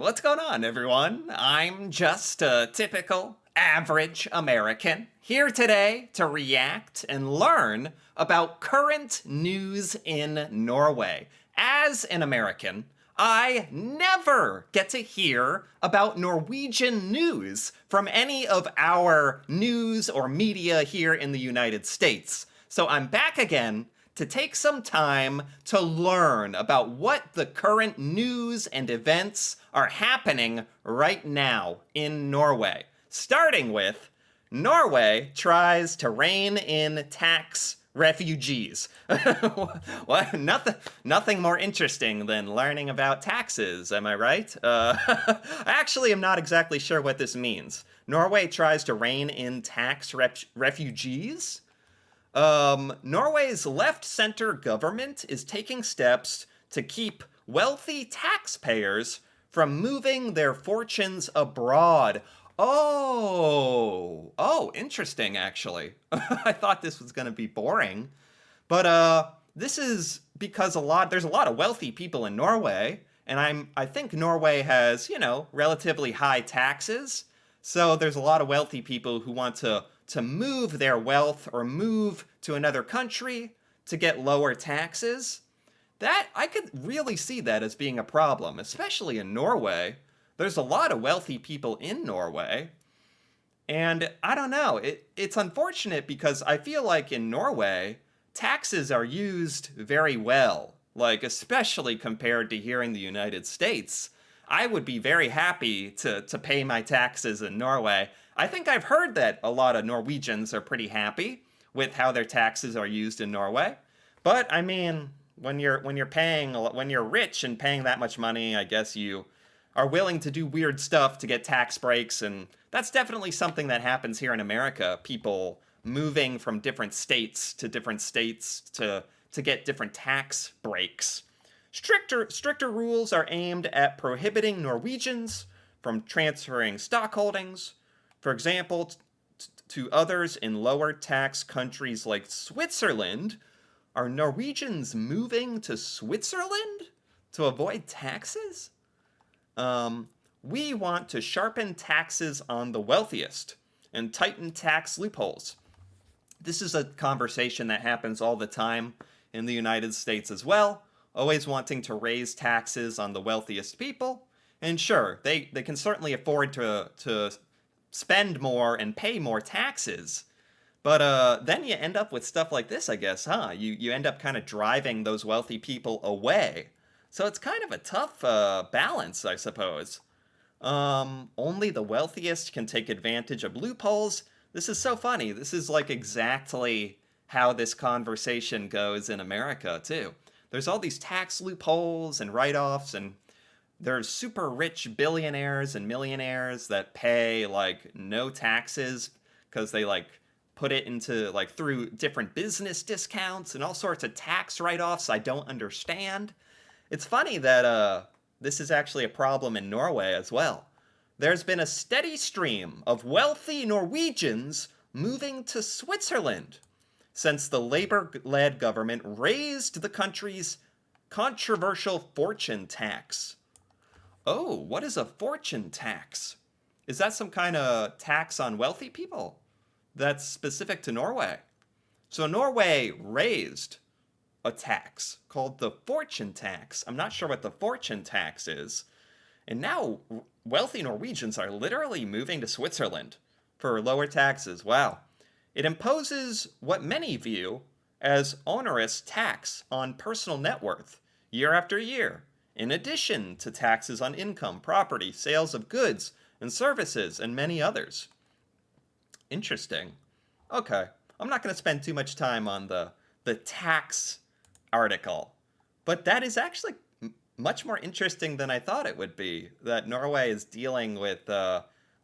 What's going on, everyone? I'm just a typical, average American here today to react and learn about current news in Norway. As an American, I never get to hear about Norwegian news from any of our news or media here in the United States. So I'm back again to take some time to learn about what the current news and events are happening right now in Norway. Starting with Norway tries to rein in tax refugees. What? Nothing more interesting than learning about taxes, am I right? I actually am not exactly sure what this means. Norway tries to rein in tax refugees? Norway's left center government is taking steps to keep wealthy taxpayers from moving their fortunes abroad. Oh, interesting, actually. I thought this was going to be boring. But this is because there's a lot of wealthy people in Norway, and I think Norway has, relatively high taxes. So there's a lot of wealthy people who want to move their wealth or move to another country to get lower taxes. That I could really see that as being a problem, especially in Norway. There's a lot of wealthy people in Norway, and I don't know. It's unfortunate because I feel like in Norway, taxes are used very well, like especially compared to here in the United States. I would be very happy to pay my taxes in Norway. I think I've heard that a lot of Norwegians are pretty happy with how their taxes are used in Norway. But I mean, when you're rich and paying that much money, I guess you are willing to do weird stuff to get tax breaks, and that's definitely something that happens here in America. People moving from different states to get different tax breaks. Stricter rules are aimed at prohibiting Norwegians from transferring stock holdings, for example, to others in lower tax countries like Switzerland. Are Norwegians moving to Switzerland to avoid taxes? We want to sharpen taxes on the wealthiest and tighten tax loopholes. This is a conversation that happens all the time in the United States as well, always wanting to raise taxes on the wealthiest people. And sure, they can certainly afford to spend more and pay more taxes. But then you end up with stuff like this, I guess, huh? You end up kind of driving those wealthy people away. So it's kind of a tough balance, I suppose. Only the wealthiest can take advantage of loopholes. This is so funny. This is like exactly how this conversation goes in America, too. There's all these tax loopholes and write-offs, and there's super rich billionaires and millionaires that pay like no taxes because they like put it into like through different business discounts and all sorts of tax write-offs I don't understand. It's funny that this is actually a problem in Norway as well. There's been a steady stream of wealthy Norwegians moving to Switzerland since the Labour-led government raised the country's controversial fortune tax. Oh, what is a fortune tax? Is that some kind of tax on wealthy people that's specific to Norway? So Norway raised a tax called the fortune tax. I'm not sure what the fortune tax is. And now wealthy Norwegians are literally moving to Switzerland for lower taxes. Wow. It imposes what many view as onerous tax on personal net worth year after year, in addition to taxes on income, property, sales of goods and services, and many others. Interesting. Okay, I'm not going to spend too much time on the tax article, but that is actually much more interesting than I thought it would be. That Norway is dealing with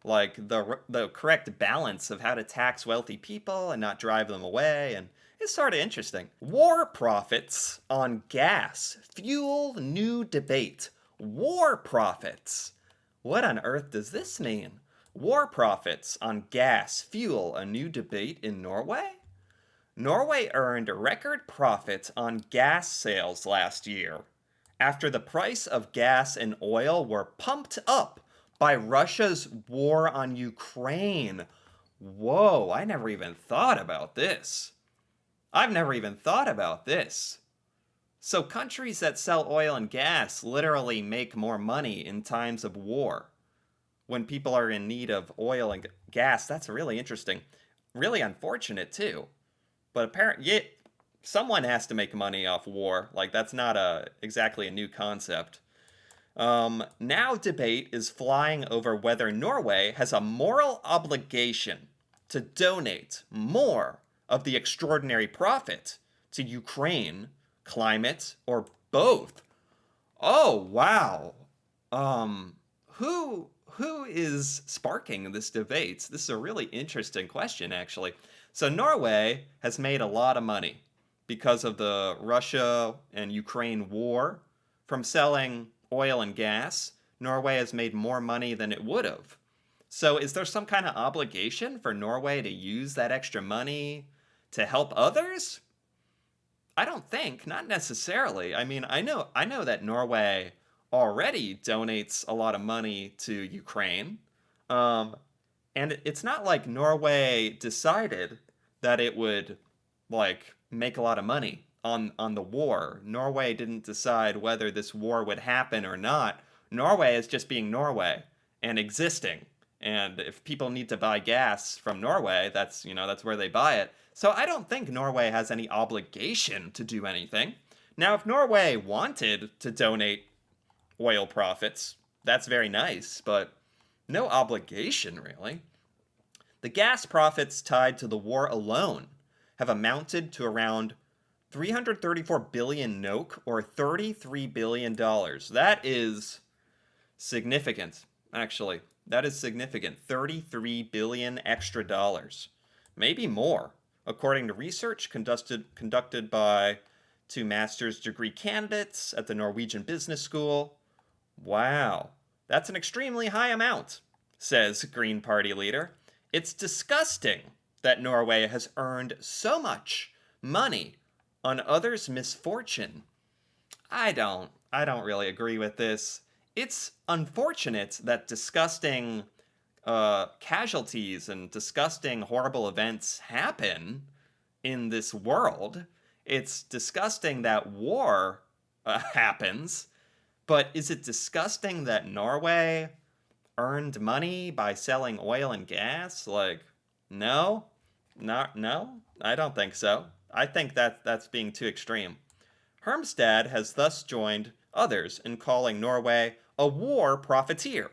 like the correct balance of how to tax wealthy people and not drive them away, and it's sort of interesting. War profits on gas fuel new debate. War profits. What on earth does this mean? War profits on gas fuel a new debate in Norway? Norway earned record profits on gas sales last year after the price of gas and oil were pumped up by Russia's war on Ukraine. Whoa, I never even thought about this. I've never even thought about this. So, countries that sell oil and gas literally make more money in times of war. When people are in need of oil and gas, that's really interesting. Really unfortunate, too. But apparently, yeah, someone has to make money off war. Like, that's not exactly a new concept. Now debate is flying over whether Norway has a moral obligation to donate more of the extraordinary profit to Ukraine, climate, or both. Oh wow. Who is sparking this debate? This is a really interesting question, actually. So Norway has made a lot of money because of the Russia and Ukraine war from selling oil and gas. Norway has made more money than it would have. So is there some kind of obligation for Norway to use that extra money to help others? I don't think, not necessarily. I mean, I know that Norway already donates a lot of money to Ukraine. Um, and it's not like Norway decided that it would like make a lot of money on the war. Norway didn't decide whether this war would happen or not. Norway is just being Norway and existing. And if people need to buy gas from Norway, that's where they buy it. So I don't think Norway has any obligation to do anything. Now, if Norway wanted to donate oil profits, that's very nice, but no obligation really. The gas profits tied to the war alone have amounted to around 334 billion NOK, or $33 billion. That is significant, actually. That is significant. 33 billion extra dollars. Maybe more, according to research conducted by two master's degree candidates at the Norwegian Business School. Wow, that's an extremely high amount, says Green Party leader. It's disgusting that Norway has earned so much money on others' misfortune. I don't really agree with this. It's unfortunate that disgusting casualties and disgusting horrible events happen in this world. It's disgusting that war happens, but is it disgusting that Norway earned money by selling oil and gas? Like, no, no, I don't think so. I think that's being too extreme. Hermstad has thus joined others in calling Norway a war profiteer.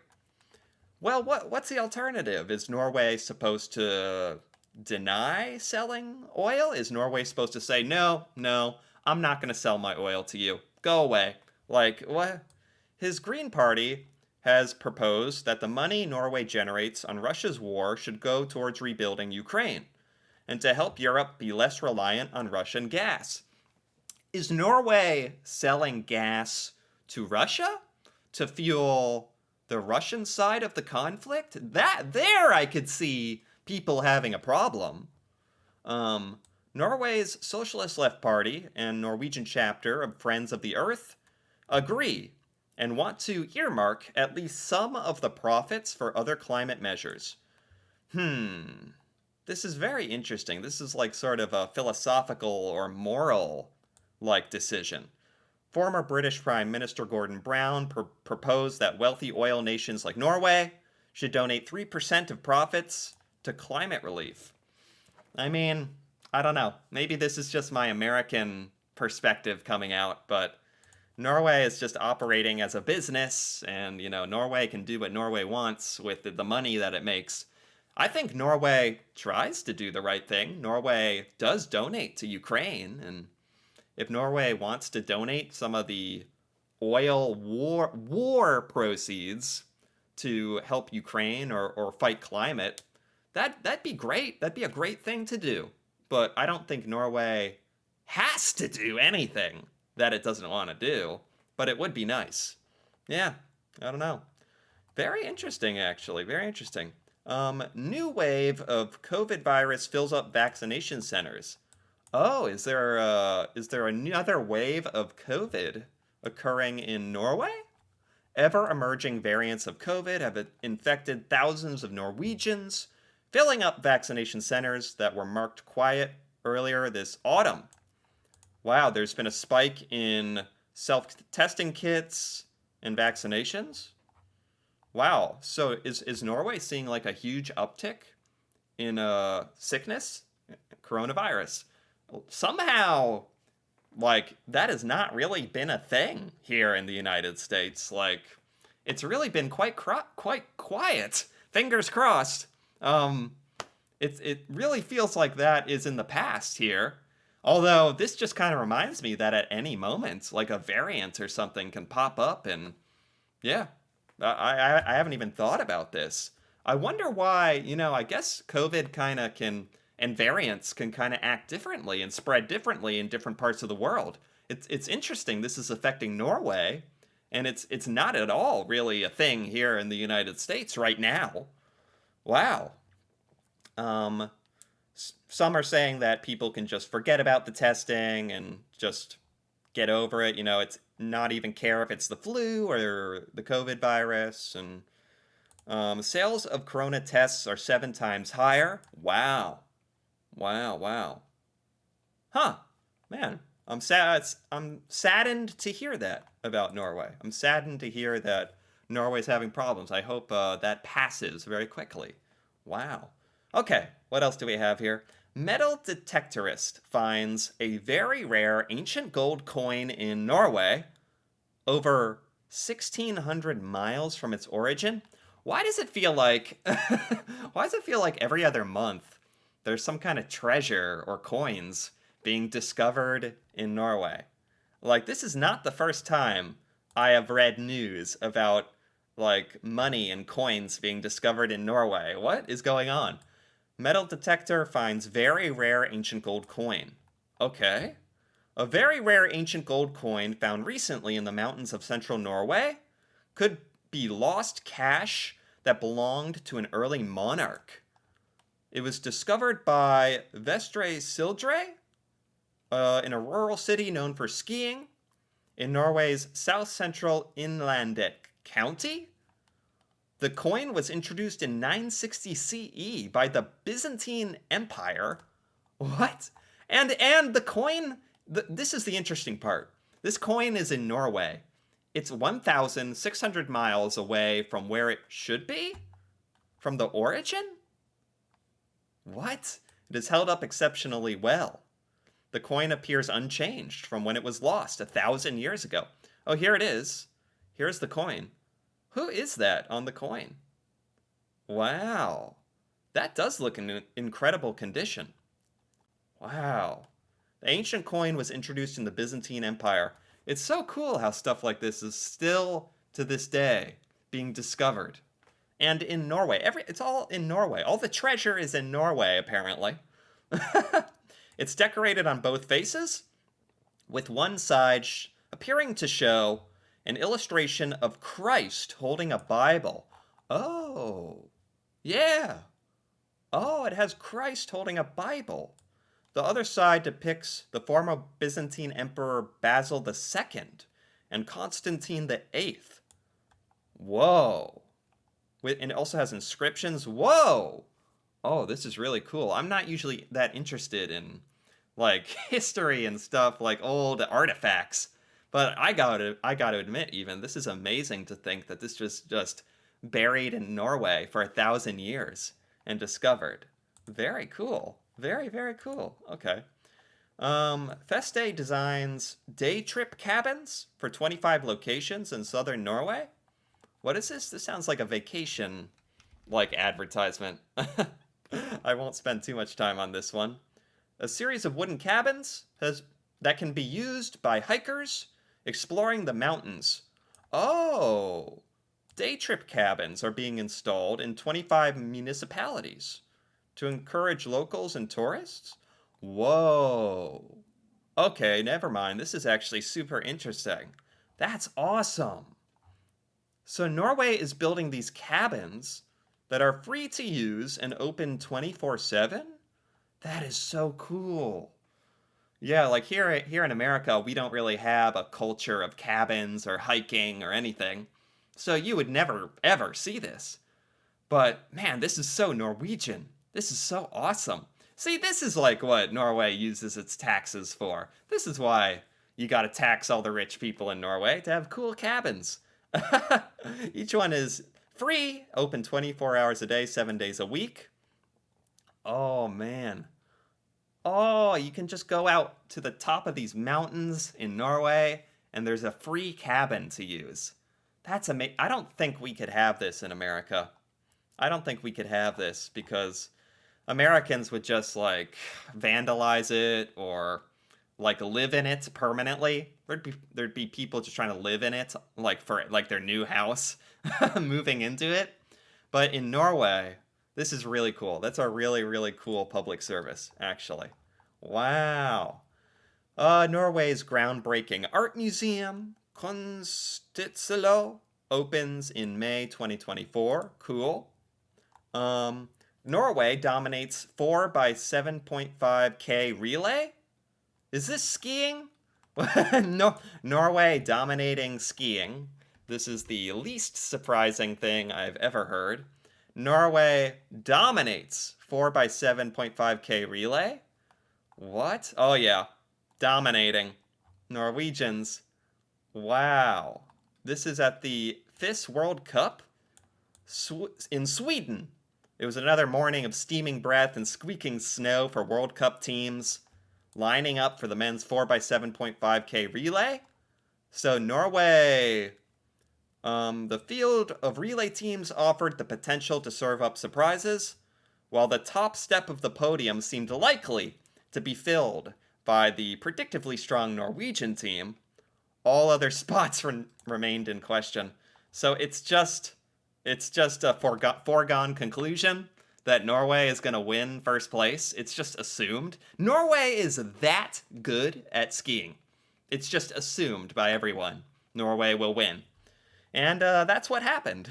Well, what's the alternative? Is Norway supposed to deny selling oil? Is Norway supposed to say, no, no, I'm not going to sell my oil to you. Go away. Like, what? His Green Party has proposed that the money Norway generates on Russia's war should go towards rebuilding Ukraine and to help Europe be less reliant on Russian gas. Is Norway selling gas to Russia to fuel the Russian side of the conflict? That there I could see people having a problem. Norway's Socialist Left Party and Norwegian chapter of Friends of the Earth agree and want to earmark at least some of the profits for other climate measures. This is very interesting. This is like sort of a philosophical or moral like decision. Former British Prime Minister Gordon Brown proposed that wealthy oil nations like Norway should donate 3% of profits to climate relief. I mean, I don't know. Maybe this is just my American perspective coming out, but Norway is just operating as a business, and, Norway can do what Norway wants with the money that it makes. I think Norway tries to do the right thing. Norway does donate to Ukraine, and if Norway wants to donate some of the oil war proceeds to help Ukraine or fight climate, that'd be great. That'd be a great thing to do. But I don't think Norway has to do anything that it doesn't want to do. But it would be nice. Yeah, I don't know. Very interesting, actually. Very interesting. New wave of COVID virus fills up vaccination centers. Oh, is there another wave of COVID occurring in Norway. Ever emerging variants of COVID have infected thousands of Norwegians, filling up vaccination centers that were marked quiet earlier this autumn. Wow, there's been a spike in self testing kits and vaccinations. Wow, so is Norway seeing like a huge uptick in sickness, coronavirus? Somehow, like, that has not really been a thing here in the United States. Like, it's really been quite quiet. Fingers crossed. Um, it really feels like that is in the past here. Although this just kind of reminds me that at any moment, like a variant or something can pop up, and yeah, I haven't even thought about this. I wonder why. I guess COVID kind of can, and variants can kind of act differently and spread differently in different parts of the world. It's interesting. This is affecting Norway, and it's not at all really a thing here in the United States right now. Wow. Um, some are saying that people can just forget about the testing and just get over it. It's not even care if it's the flu or the COVID virus. And sales of corona tests are 7 times higher. Wow. Wow, wow. Huh. Man, I'm saddened to hear that about Norway. I'm saddened to hear that Norway's having problems. I hope that passes very quickly. Wow. Okay, what else do we have here? Metal detectorist finds a very rare ancient gold coin in Norway over 1,600 miles from its origin. Why does it feel like why does it feel like every other month there's some kind of treasure or coins being discovered in Norway? Like, this is not the first time I have read news about like money and coins being discovered in Norway. What is going on? Metal detector finds very rare ancient gold coin. Okay. A very rare ancient gold coin found recently in the mountains of central Norway could be lost cash that belonged to an early monarch. It was discovered by Vestre Sildre in a rural city known for skiing in Norway's south central Inlandet County. The coin was introduced in 960 CE by the Byzantine Empire. What? And the coin, this is the interesting part. This coin is in Norway. It's 1,600 miles away from where it should be? From the origin? What? It is held up exceptionally well. The coin appears unchanged from when it was lost 1,000 years ago. Oh, here it is. Here's the coin. Who is that on the coin? Wow. That does look in incredible condition. Wow. The ancient coin was introduced in the Byzantine Empire. It's so cool how stuff like this is still, to this day, being discovered. And in Norway. It's all in Norway. All the treasure is in Norway, apparently. It's decorated on both faces, with one side appearing to show an illustration of Christ holding a Bible. Oh, yeah. Oh, it has Christ holding a Bible. The other side depicts the former Byzantine Emperor Basil II and Constantine VIII. Whoa. And it also has inscriptions. Whoa. Oh, this is really cool. I'm not usually that interested in like history and stuff, like old artifacts. But I gotta admit, even this is amazing to think that this was just buried in Norway for 1,000 years and discovered. Very cool. Very, very cool. Okay. Feste designs day trip cabins for 25 locations in southern Norway. What is this? This sounds like a vacation like advertisement. I won't spend too much time on this one. A series of wooden cabins that can be used by hikers exploring the mountains. Oh, day trip cabins are being installed in 25 municipalities to encourage locals and tourists. Whoa. Okay, never mind. This is actually super interesting. That's awesome. So Norway is building these cabins that are free to use and open 24/7? That is so cool. Yeah, like here in America, we don't really have a culture of cabins or hiking or anything. So you would never ever see this. But man, this is so Norwegian. This is so awesome. See, this is like what Norway uses its taxes for. This is why you got to tax all the rich people in Norway to have cool cabins. Each one is free, open 24 hours a day, 7 days a week. Oh man. Oh, you can just go out to the top of these mountains in Norway and there's a free cabin to use. That's amazing. I don't think we could have this in America. I don't think we could have this because Americans would just like vandalize it or like live in it permanently. There'd be people just trying to live in it like for like their new house, moving into it. But in Norway, this is really cool. That's a really cool public service, actually. Wow. Norway's groundbreaking art museum, Kunstitselo, opens in May 2024. Cool. Um, Norway dominates 4 by 7.5K relay. Is this skiing? No, Norway dominating skiing. This is the least surprising thing I've ever heard. Norway dominates 4 by 7.5K relay. What? Oh, yeah. Dominating. Norwegians. Wow. This is at the FIS World Cup in Sweden. It was another morning of steaming breath and squeaking snow for World Cup teams lining up for the men's 4 by 7.5K relay. So Norway, the field of relay teams offered the potential to serve up surprises, while the top step of the podium seemed likely to be filled by the predictably strong Norwegian team. All other spots remained in question. So it's just a foregone conclusion that Norway is going to win first place. It's just assumed. Norway is that good at skiing. It's just assumed by everyone. Norway will win. And that's what happened.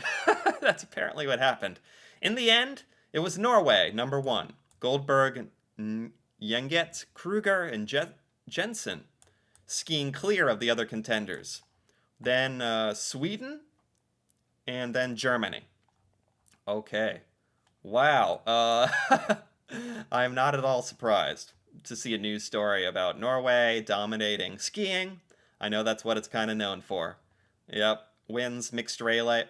That's apparently what happened. In the end, it was Norway, number one. Goldberg, Yenget, Kruger, and Jensen skiing clear of the other contenders. Then Sweden, and then Germany. Okay. Wow. I'm not at all surprised to see a news story about Norway dominating skiing. I know that's what it's kind of known for. Yep. Wins mixed relay.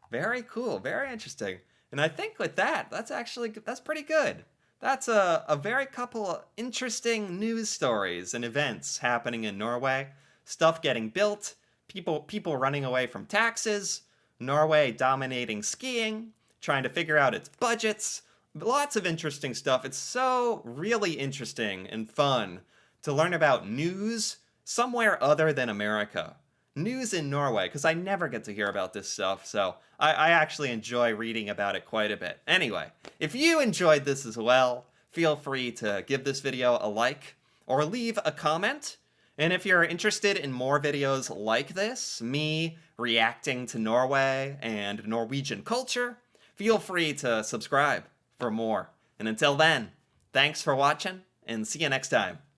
Very cool. Very interesting. And I think with that, that's pretty good. That's a very couple of interesting news stories and events happening in Norway. Stuff getting built, people running away from taxes, Norway dominating skiing, trying to figure out its budgets. Lots of interesting stuff. It's so really interesting and fun to learn about news somewhere other than America. News in Norway, because I never get to hear about this stuff, so I actually enjoy reading about it quite a bit. Anyway, if you enjoyed this as well, feel free to give this video a like or leave a comment. And if you're interested in more videos like this, me reacting to Norway and Norwegian culture, feel free to subscribe for more. And until then, thanks for watching, and see you next time.